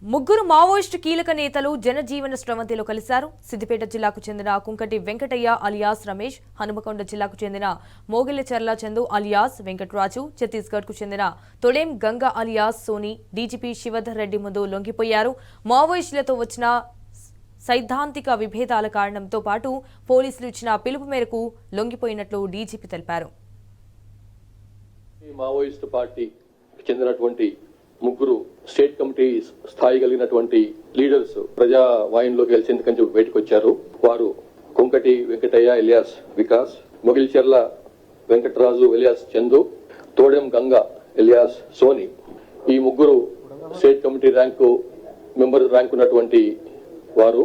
ముగ్గురు మావోయిస్టు కీలక నేతలు జనజీవన శ్రవంతిలో కలిశారు. సిద్దిపేట జిల్లాకు చెందిన కుంకటి వెంకటయ్య అలియాస్ రమేష్, హనుమకొండ జిల్లాకు చెందిన మోగిలచెర్ల చందు అలియాస్ వెంకటరాజు, ఛత్తీస్గఢ్కు చెందిన తొడేం గంగ అలియాస్ సోని డీజీపీ శివధర్ రెడ్డి ముందు లొంగిపోయారు. మావోయిస్టులతో వచ్చిన సైద్ధాంతిక విభేదాల కారణంతో పాటు పోలీసులు ఇచ్చిన పిలుపు మేరకు లొంగిపోయినట్లు డీజీపీ తెలిపారు. మావోయిస్టు పార్టీకి చెందినటువంటి ముగ్గురు స్టేట్ కమిటీ స్థాయి కలిగినటువంటి లీడర్స్ ప్రజావాహినిలోకి గెలిచేందుకని చెప్పి బయటకు వచ్చారు. వారు Kunkati Venkataiah alias Vikas, Mogilcherla Venkataraju alias Chandu, Todem Ganga alias Soni. ఈ ముగ్గురు స్టేట్ కమిటీ మెంబర్ ర్యాంక్ ఉన్నటువంటి వారు.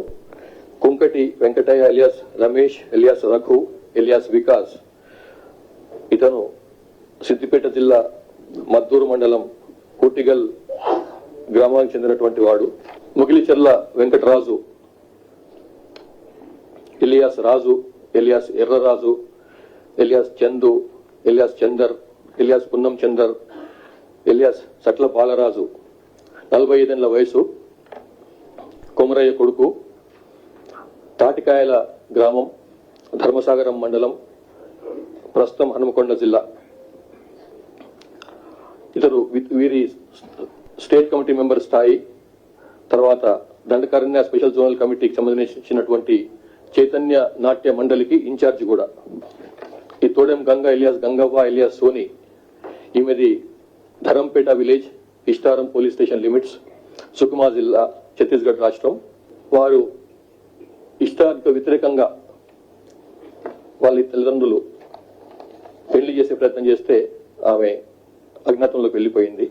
Kunkati Venkataiah alias Ramesh alias Raghu alias Vikas, ఇతను సిద్దిపేట జిల్లా మద్దూరు మండలం కోటిగల్ గ్రామానికి చెందినటువంటి వాడు. Mogilicherla Venkataraju alias Raju alias Erraraju alias Chandu alias Chandar alias Punnam Chandar alias Satla Balaraju, 45 ఏళ్ల వయసు, కొమరయ్య కొడుకు, తాటికాయల గ్రామం, ధర్మసాగరం మండలం, ప్రస్తుతం హనుమకొండ జిల్లా. ఇతరు వీరి స్టేట్ కమిటీ మెంబర్ స్థాయి, తర్వాత దండకారణ్య స్పెషల్ జోనల్ కమిటీకి సంబంధించినటువంటి చైతన్య నాట్య మండలికి ఇన్ఛార్జ్ కూడా. ఈ తోడెం గంగ ఎలియాస్ గంగవ్వ ఎలియాస్ సోని, ఈమెది Dharampeta village, Ishtaram police station limits, Sukuma జిల్లా, ఛత్తీస్గఢ్ రాష్ట్రం. వారు ఇష్టానికి వ్యతిరేకంగా వాళ్ళ తల్లిదండ్రులు పెళ్లి చేసే ప్రయత్నం చేస్తే ఆమె అజ్ఞాతంలోకి వెళ్లిపోయింది.